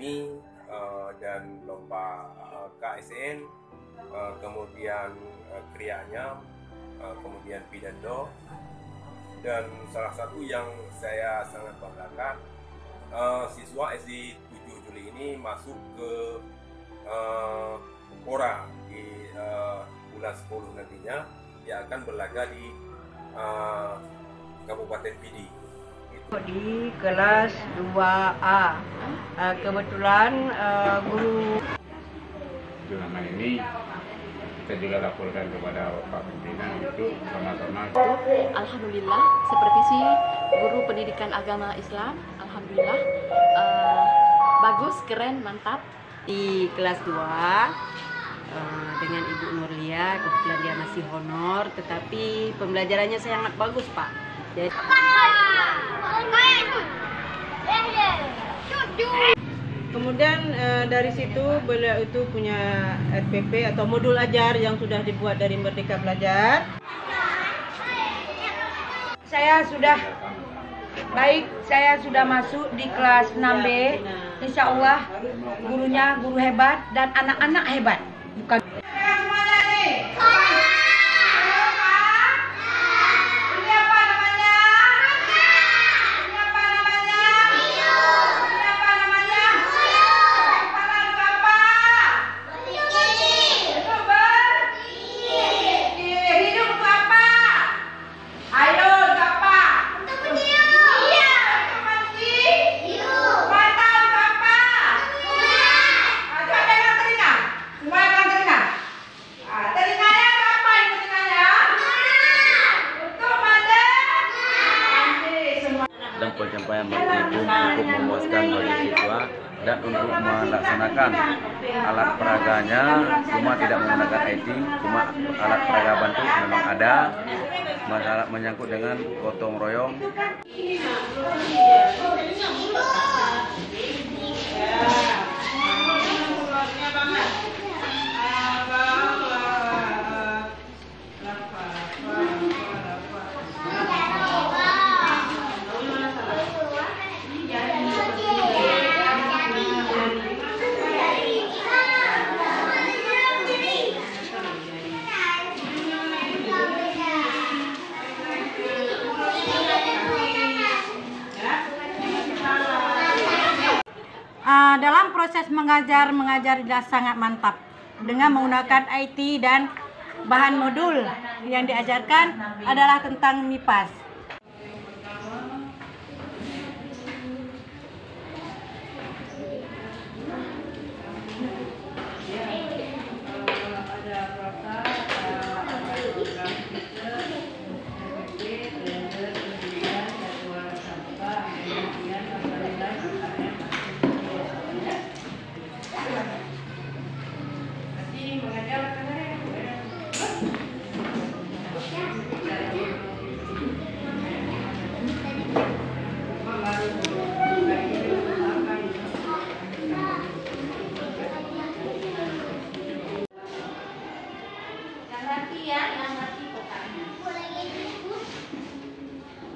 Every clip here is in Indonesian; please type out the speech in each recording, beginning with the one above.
Akademi dan lomba KSN, kemudian Krianya, kemudian Pidando, dan salah satu yang saya sangat banggakan, siswa SD 7 Juli ini masuk ke PORA di bulan 10 nantinya. Dia akan berlaga di Kabupaten Pidi. Di kelas 2A, kebetulan guru turnamen ini kita juga laporkan kepada Pak Pimpinan untuk sama-sama. Alhamdulillah, seperti si guru pendidikan agama Islam, alhamdulillah bagus, keren, mantap. di kelas 2 dengan Ibu Nurlia, kebetulan dia masih honor, tetapi pembelajarannya sangat bagus, Pak. Jadi, kemudian dari situ beliau itu punya RPP atau modul ajar yang sudah dibuat dari Merdeka Belajar. Saya sudah baik, saya sudah masuk di kelas 6B. Insya Allah gurunya guru hebat dan anak-anak hebat. Bukan. Dan pencapaian itu cukup memuaskan bagi siswa, dan untuk melaksanakan alat peraganya cuma tidak menggunakan IT, cuma alat peraga bantu memang ada. Masalah menyangkut dengan gotong royong. Dalam proses mengajar jelas sangat mantap dengan menggunakan IT, dan bahan modul yang diajarkan adalah tentang MIPAS.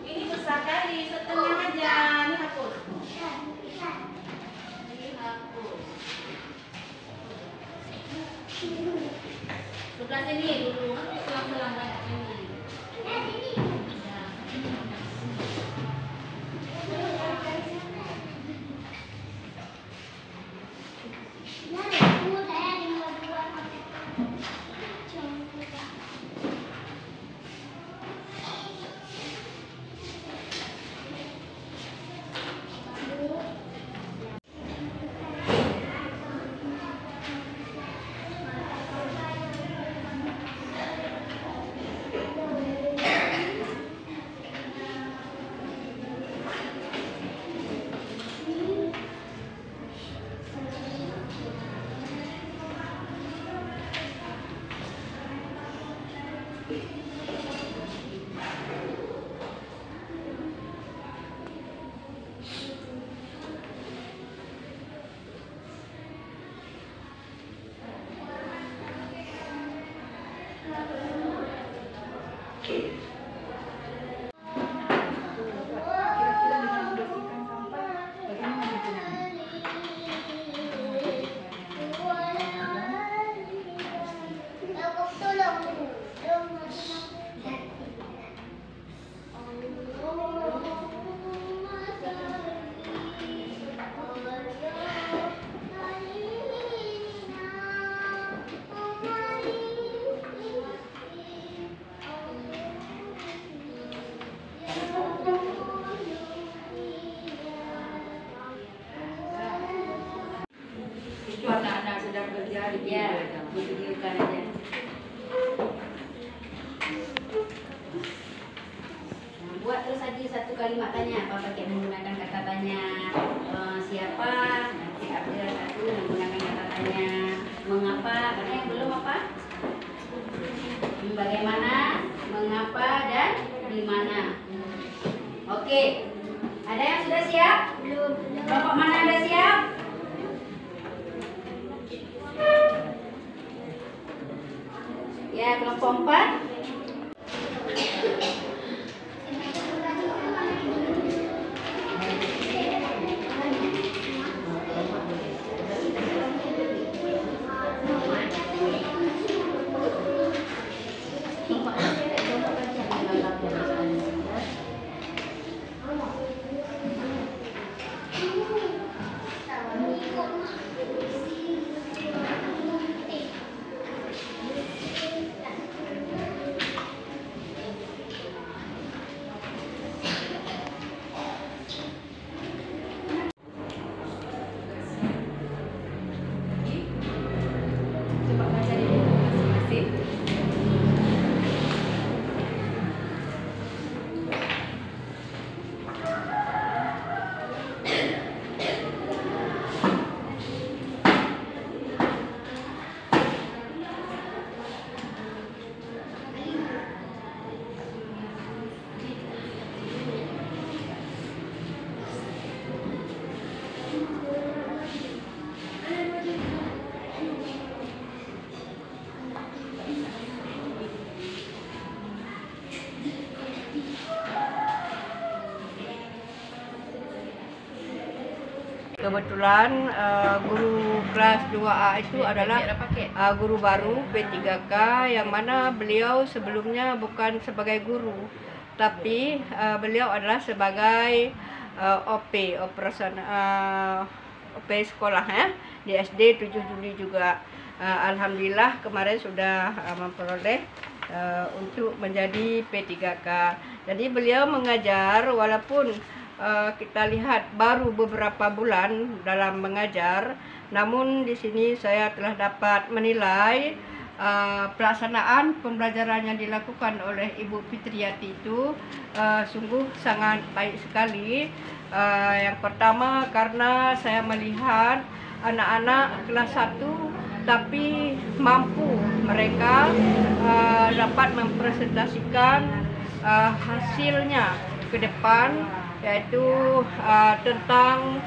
Ini besar kali, setengah aja, ini hapus. Sebelah sini dulu, selang-selang banyak ini. lagi satu kalimat tanya, apa pakai menggunakan kata tanya. Siapa? Nanti April satu menggunakan kata tanya. Mengapa? Karena yang belum apa? Bagaimana? Mengapa? Dan di mana? Oke. Ada yang sudah siap? Belum. Kelompok mana ada siap? Ya, kelompok 4. Coba baca di buku masing-masing. Kebetulan guru kelas 2A itu adalah guru baru P3K yang mana beliau sebelumnya bukan sebagai guru, tapi beliau adalah sebagai OP OP sekolah ya di SD 7 Juli juga. Alhamdulillah kemarin sudah memperoleh untuk menjadi P3K. Jadi beliau mengajar walaupun kita lihat baru beberapa bulan dalam mengajar, namun di sini saya telah dapat menilai pelaksanaan pembelajaran yang dilakukan oleh Ibu Fitriati itu sungguh sangat baik sekali. Yang pertama karena saya melihat anak-anak kelas 1 tapi mampu mereka dapat mempresentasikan hasilnya ke depan, yaitu tentang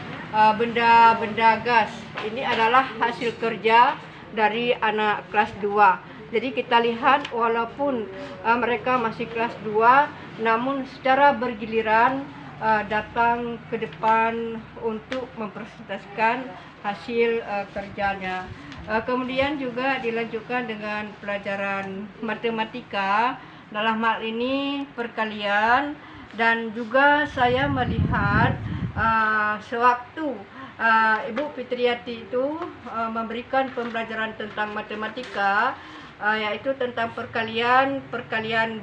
benda-benda gas. Ini adalah hasil kerja dari anak kelas 2. Jadi kita lihat walaupun mereka masih kelas 2, namun secara bergiliran datang ke depan untuk mempresentasikan hasil kerjanya. Kemudian juga dilanjutkan dengan pelajaran matematika, dalam hal ini perkalian. Dan juga saya melihat sewaktu Ibu Fitriati itu memberikan pembelajaran tentang matematika, yaitu tentang perkalian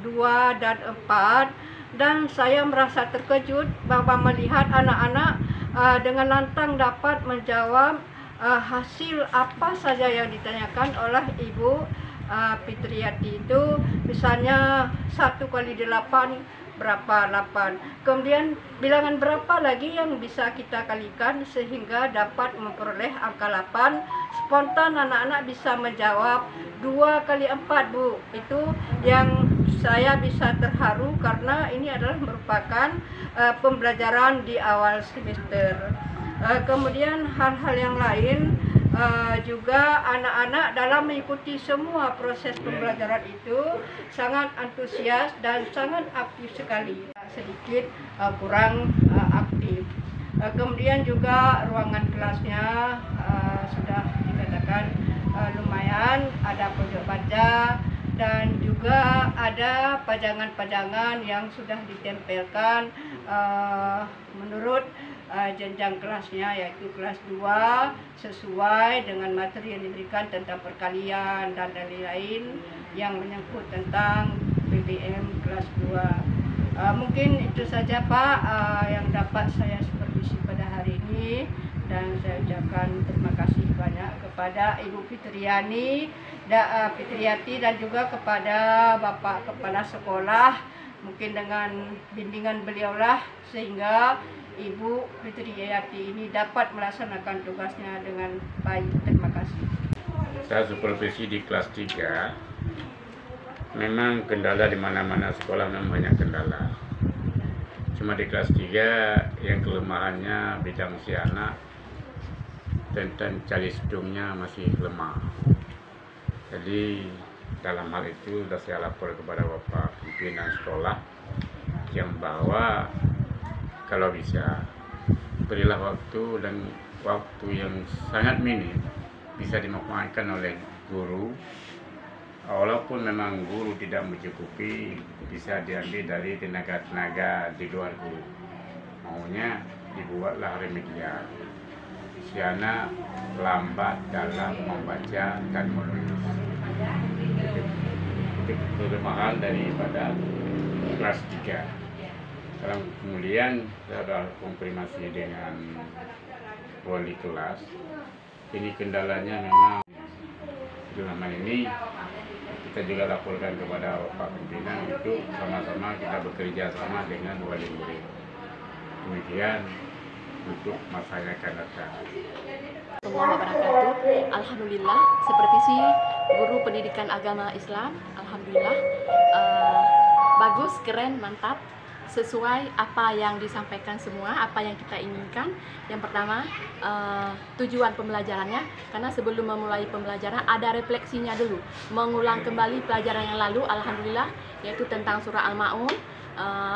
2 dan 4, dan saya merasa terkejut bahwa melihat anak-anak dengan lantang dapat menjawab hasil apa saja yang ditanyakan oleh Ibu Fitriati itu. Misalnya 1 kali 8 berapa 8, kemudian bilangan berapa lagi yang bisa kita kalikan sehingga dapat memperoleh angka 8. Spontan anak-anak bisa menjawab 2 kali 4 Bu. Itu yang saya bisa terharu karena ini adalah merupakan pembelajaran di awal semester. Kemudian hal-hal yang lain juga anak-anak dalam mengikuti semua proses pembelajaran itu sangat antusias dan sangat aktif sekali. Sedikit kurang aktif. Kemudian juga ruangan kelasnya sudah dikatakan lumayan, ada pojok baca dan juga ada pajangan-pajangan yang sudah ditempelkan menurut jenjang kelasnya, yaitu kelas 2 sesuai dengan materi yang diberikan tentang perkalian dan lain-lain yang menyangkut tentang PBM kelas 2. Mungkin itu saja Pak yang dapat saya supervisi pada hari ini. dan saya ucapkan terima kasih banyak kepada Ibu Fitriani, Fitriati dan juga kepada Bapak Kepala Sekolah. Mungkin dengan bimbingan beliaulah sehingga Ibu Fitriati ini dapat melaksanakan tugasnya dengan baik. Terima kasih. Saya supervisi di kelas 3. Memang kendala di mana-mana sekolah memang banyak kendala. Cuma di kelas 3 yang kelemahannya bidang si anak dan cali sedungnya masih lemah. Jadi dalam hal itu sudah saya lapor kepada Bapak pimpinan sekolah yang bahwa kalau bisa berilah waktu yang sangat minim bisa dimanfaatkan oleh guru. Walaupun memang guru tidak mencukupi, bisa diambil dari tenaga-tenaga di luar guru. Maunya dibuatlah remedial. Si anak lambat dalam membaca dan menulis. Itu kelemahan daripada kelas 3. Kemudian saya sudah konfirmasi dengan wali kelas. Ini kendalanya memang dalam hal ini kita juga laporkan kepada Pak Pimpinan untuk sama-sama kita bekerja sama dengan wali murid. Demikian untuk masa yang akan datang. Alhamdulillah, supervisi guru pendidikan agama Islam, alhamdulillah bagus, keren, mantap, sesuai apa yang disampaikan semua, apa yang kita inginkan. Yang pertama, tujuan pembelajarannya, karena sebelum memulai pembelajaran ada refleksinya dulu, mengulang kembali pelajaran yang lalu, alhamdulillah, yaitu tentang surah Al-Ma'un.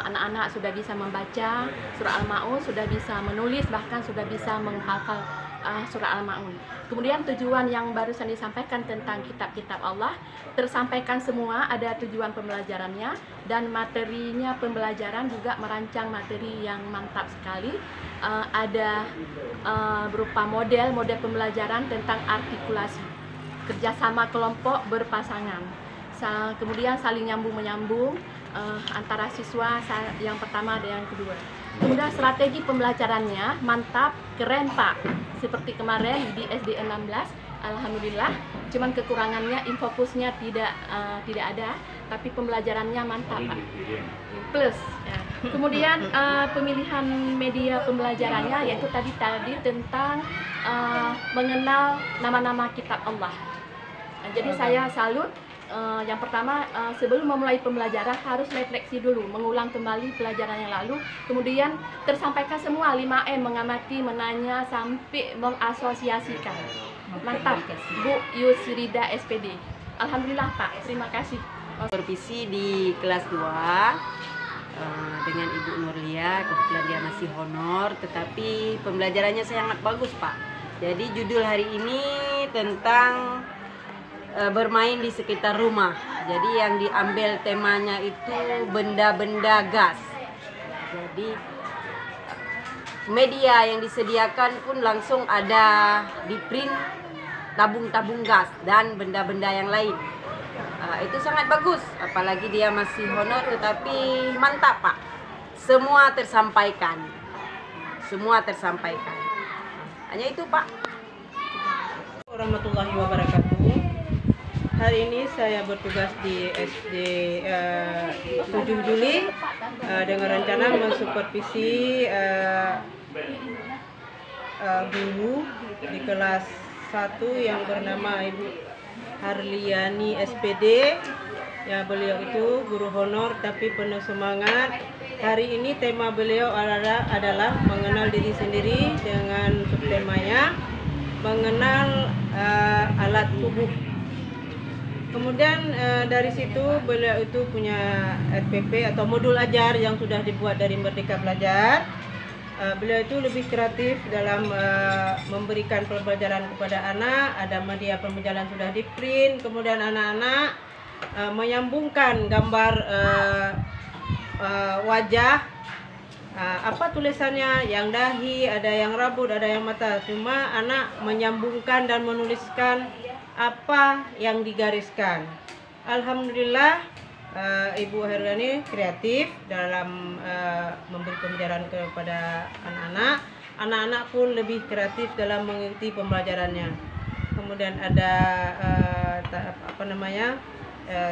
Anak-anak sudah bisa membaca surah Al-Ma'un, sudah bisa menulis, bahkan sudah bisa menghafal surah Al-Ma'un. Kemudian tujuan yang barusan disampaikan tentang kitab-kitab Allah tersampaikan semua, ada tujuan pembelajarannya dan materinya pembelajaran juga merancang materi yang mantap sekali. Ada berupa model pembelajaran tentang artikulasi, kerjasama kelompok berpasangan, kemudian saling nyambung-menyambung antara siswa yang pertama dan yang kedua. Kemudian strategi pembelajarannya mantap, keren Pak. Seperti kemarin di SD 16, alhamdulillah. Cuman kekurangannya infokusnya tidak ada, tapi pembelajarannya mantap Pak. Plus, ya. Kemudian pemilihan media pembelajarannya yaitu tadi tentang mengenal nama-nama kitab Allah. Jadi saya salut. Yang pertama, sebelum memulai pembelajaran harus refleksi dulu, mengulang kembali pelajaran yang lalu, kemudian tersampaikan semua 5M, mengamati, menanya, sampai mengasosiasikan. Mantap, Bu Yusrida SPD. Alhamdulillah Pak, terima kasih. Supervisi di kelas 2 dengan Ibu Nurlia, kebetulan dia masih honor, tetapi pembelajarannya sangat bagus Pak. Jadi judul hari ini tentang bermain di sekitar rumah. Jadi yang diambil temanya itu benda-benda gas. Jadi media yang disediakan pun langsung ada di print tabung-tabung gas dan benda-benda yang lain. Itu sangat bagus, apalagi dia masih honor, tetapi mantap Pak. Semua tersampaikan. Hanya itu Pak. Warahmatullahi wabarakatuh. Hari ini saya bertugas di SD 7 Juli dengan rencana mensupervisi guru di kelas 1 yang bernama Ibu Harliani SPD. Ya, beliau itu guru honor tapi penuh semangat. Hari ini tema beliau adalah mengenal diri sendiri dengan subtemanya mengenal alat tubuh. Kemudian dari situ beliau itu punya RPP atau modul ajar yang sudah dibuat dari Merdeka Belajar. Beliau itu lebih kreatif dalam memberikan pembelajaran kepada anak. Ada media pembelajaran sudah di print, kemudian anak-anak menyambungkan gambar wajah. Apa tulisannya? Yang dahi, ada yang rambut, ada yang mata. Cuma anak menyambungkan dan menuliskan apa yang digariskan. Alhamdulillah, Ibu Harliani kreatif dalam memberi pembelajaran kepada anak-anak. anak-anak pun lebih kreatif dalam mengikuti pembelajarannya. Kemudian ada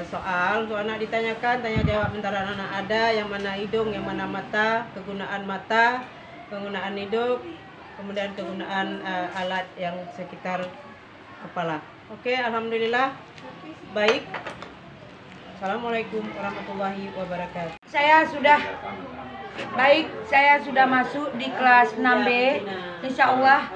soal untuk anak ditanyakan, tanya jawab antara anak-anak, ada yang mana hidung, yang mana mata, penggunaan hidung, kemudian kegunaan alat yang sekitar kepala. Oke, alhamdulillah baik. Assalamualaikum warahmatullahi wabarakatuh. Saya sudah masuk di kelas 6B. Insya Allah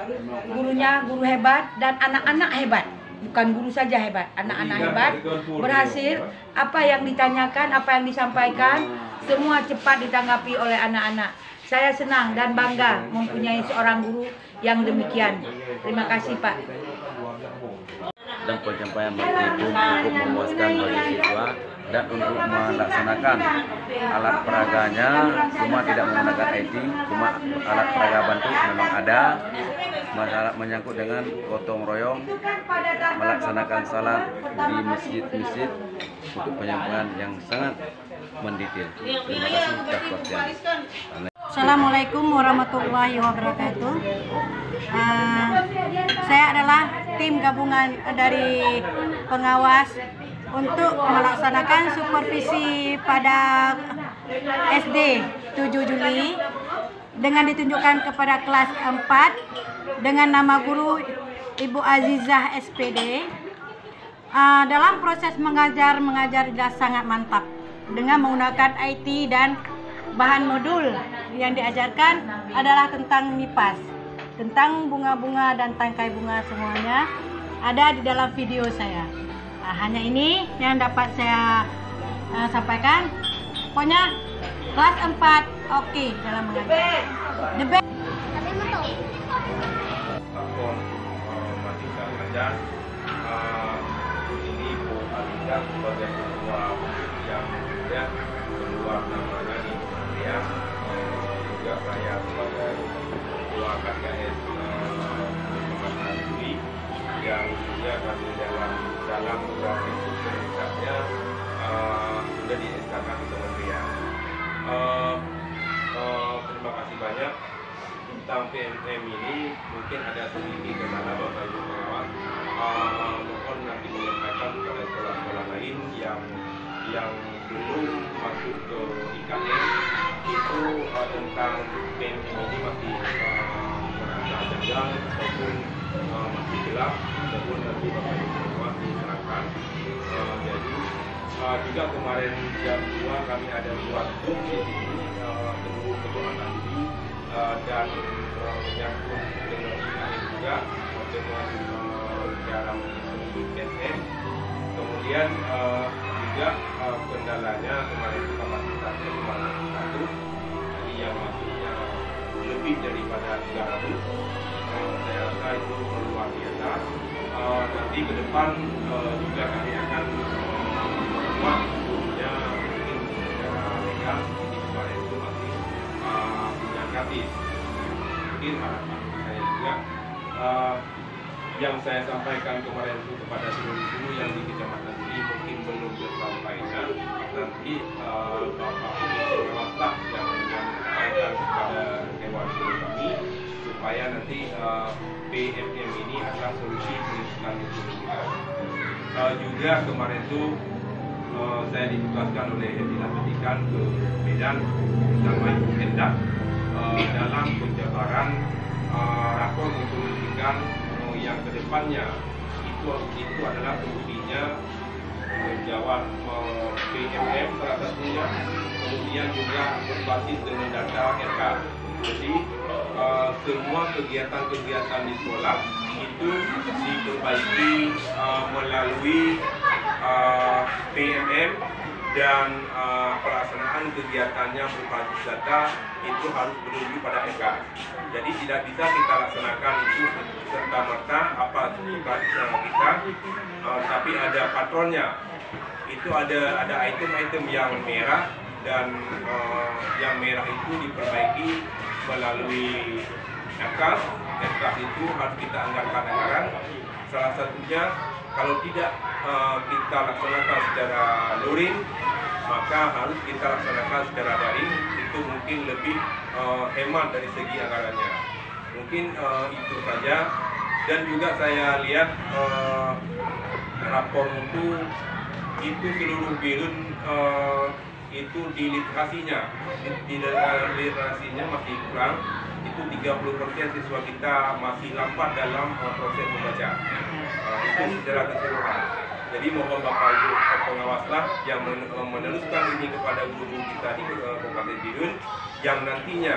gurunya guru hebat dan anak-anak hebat. Bukan guru saja hebat, anak-anak hebat. Berhasil, apa yang ditanyakan, apa yang disampaikan, semua cepat ditanggapi oleh anak-anak. Saya senang dan bangga mempunyai seorang guru yang demikian. Terima kasih Pak. Dan pencapaian materi pun cukup memuaskan bagi siswa, dan untuk melaksanakan alat peraganya semua tidak menggunakan IT, cuma alat peraga bantu memang ada. Masalah menyangkut dengan gotong royong melaksanakan salat di masjid-masjid untuk penyampaian yang sangat mendetail. Terima kasih atas perhatian. Assalamualaikum warahmatullahi wabarakatuh. Saya adalah tim gabungan dari pengawas untuk melaksanakan supervisi pada SD 7 Juli dengan ditunjukkan kepada kelas 4 dengan nama guru Ibu Azizah SPD. Dalam proses mengajar jelas sangat mantap dengan menggunakan IT dan bahan modul yang diajarkan adalah tentang MIPAS, tentang bunga-bunga dan tangkai bunga, semuanya ada di dalam video saya. Hanya ini yang dapat saya sampaikan. Pokoknya kelas 4 oke dalam mengajar. The best. Akun masih mengajar ini Bu Azizah sebagai ketua yang kemudian keluar namanya di kementerian, juga saya sebagai ketua KKS Pembangunan Negeri yang dia kami dalam beberapa pintu perintahnya sudah di-SK-kan di kementerian. Terima kasih banyak. Tentang PMM ini mungkin ada sedikit kendala Bapak Ibu pengawas. Mohon nanti menyampaikan kepada sekolah-sekolah lain yang belum masuk ke IKN itu tentang PMM ini masih merasa janggal ataupun masih gelap, ataupun nanti Bapak Ibu pengawas diterangkan. Jadi juga kemarin jam 2 kami ada buat Zoom di sini tunggu kebutuhan diri dan menyangkut dengan IKN juga dengan cara mengikuti PNM. Kemudian juga kendalanya kemarin itu kapasitasnya cuma 100, jadi yang masuknya lebih daripada 300. Saya rasa itu luar biasa. Nanti ke depan juga kami akan membuat gurunya mungkin secara legal. Jadi kemarin itu masih punya gratis. Mungkin harapan saya juga yang saya sampaikan kemarin itu kepada seluruh guru yang di kecamatan ini mungkin belum tersampaikan. Nanti Bapak Pengawas yang menyampaikan kepada Dewan Guru kami supaya nanti PMM ini adalah solusi pendidikan itu juga kemarin itu saya ditugaskan oleh Dinas Pendidikan ke Medan bersama Ibu Endah dalam penjabaran rapor untuk pendidikan yang kedepannya itu adalah fungsinya menjawab PMM salah satunya, kemudian juga berbasis dengan data RK. Jadi semua kegiatan-kegiatan di sekolah itu diperbaiki melalui PMM dan pelaksanaan kegiatannya berbasis data itu harus menuju pada RK. Jadi tidak bisa kita laksanakan itu serta-merta apa suka kita, tapi ada patronnya. Itu ada item-item yang merah dan yang merah itu diperbaiki melalui RK itu harus kita anggarkan anggaran. Salah satunya kalau tidak kita laksanakan secara luring, maka harus kita laksanakan secara daring. Itu mungkin lebih hemat dari segi anggarannya. Mungkin itu saja. Dan juga saya lihat rapor mutu itu seluruh Birun itu di literasinya, literasinya masih kurang. Itu 30% siswa kita masih lambat dalam proses membaca. Itu secara keseluruhan. Jadi mohon Bapak Ibu pengawaslah yang meneruskan ini kepada guru kita di Kabupaten Birun, yang nantinya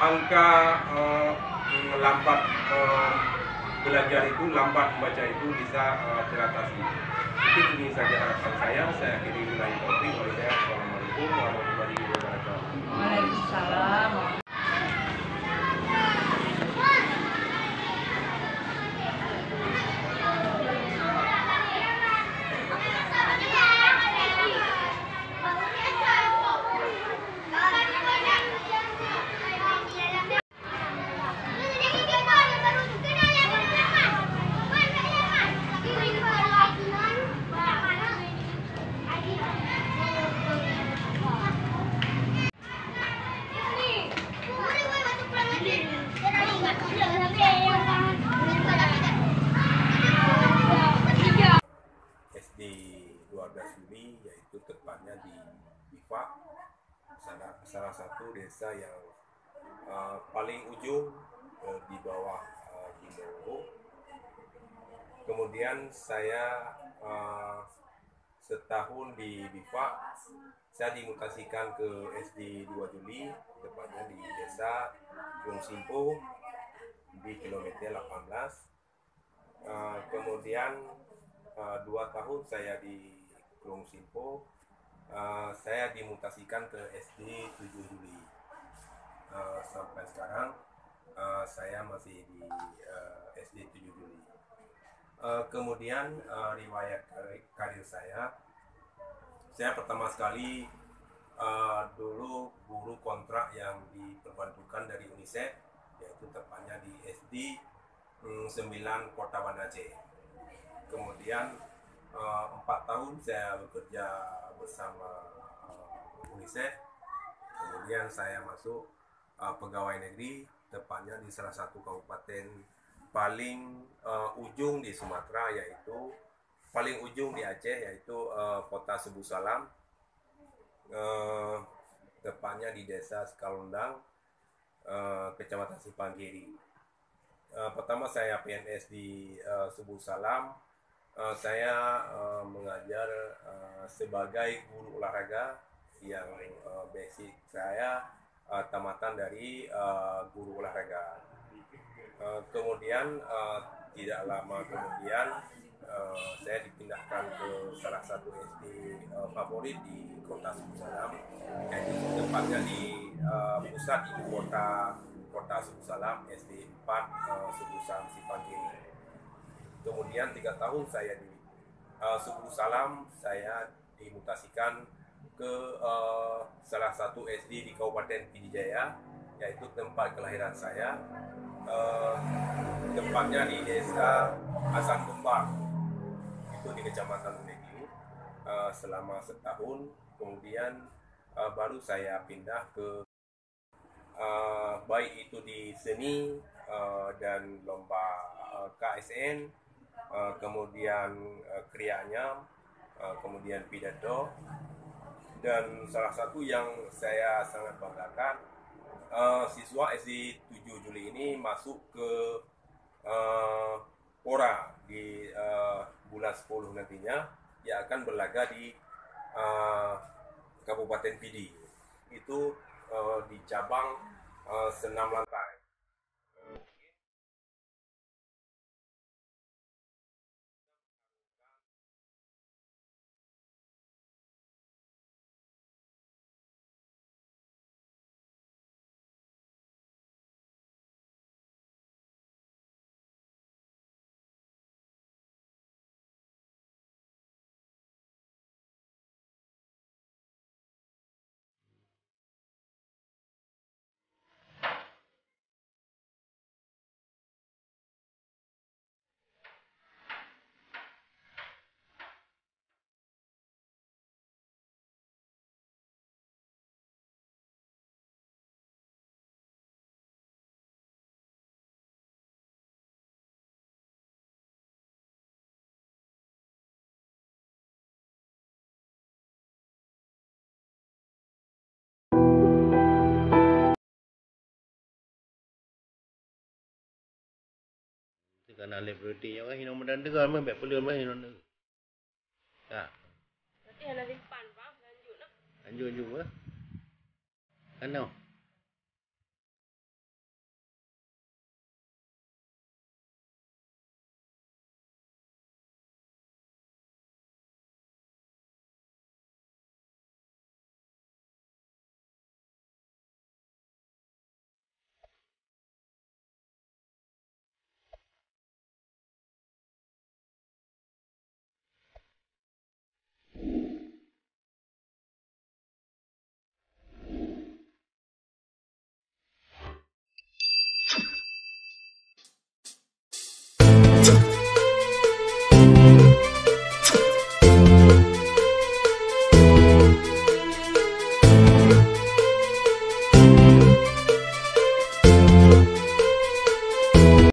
angka lambat belajar itu, lambat membaca itu bisa teratasi. Mungkin ini saja harapan saya. Saya akhiri mulai topik. Assalamualaikum warahmatullahi wabarakatuh. Waalaikumsalam. SD 12 Juli, yaitu tepatnya di Bifak, salah satu desa yang paling ujung di bawah Bimbo. Kemudian saya setahun di Bifak, saya dimutasikan ke SD 2 Juli, tepatnya di desa Gung Simpo di kilometer 18. Kemudian 2 tahun saya di Gung Simpo, saya dimutasikan ke SD 7 Juli. Sampai sekarang saya masih di SD 7 Juli. Kemudian riwayat karir saya pertama sekali dulu guru kontrak yang diperbantukan dari UNICEF, yaitu tepatnya di SD 9 Kota Banda Aceh. Kemudian 4 tahun saya bekerja bersama UNICEF. Kemudian saya masuk pegawai negeri, tepatnya di salah satu kabupaten paling ujung di Sumatera, yaitu paling ujung di Aceh, yaitu Kota Subu Salam, tepatnya di Desa Sekalundang, Kecamatan Simpang Kiri. Pertama saya PNS di Subu Salam. Saya mengajar sebagai guru olahraga, yang basic saya tamatan dari guru olahraga. Kemudian tidak lama kemudian saya dipindahkan ke salah satu SD favorit di Kota Subu Salam, yaitu tepatnya di pusat ibu Kota Subu Salam, SD 4 Subu Salam Simpang Kiri. Kemudian 3 tahun saya di Subu Salam, saya dimutasikan ke salah satu SD di Kabupaten Pidijaya, yaitu tempat kelahiran saya, tempatnya di Desa Hasan Kembar, itu di Kecamatan Legiu, selama setahun. Kemudian baru saya pindah ke baik itu di seni dan lomba KSN, kemudian krianya, kemudian pidato, dan salah satu yang saya sangat banggakan, siswa SD 7 Juli ini masuk ke Pora di bulan 10 nantinya, yang akan berlaga di Kabupaten Pidi, itu di cabang senam lantai. Kan alif berarti yang hinom dan dengar mah bet pelun mah hinom. Tak. Berarti ada di depan, Bang. Lanjut lah. Lanjut juga. Kan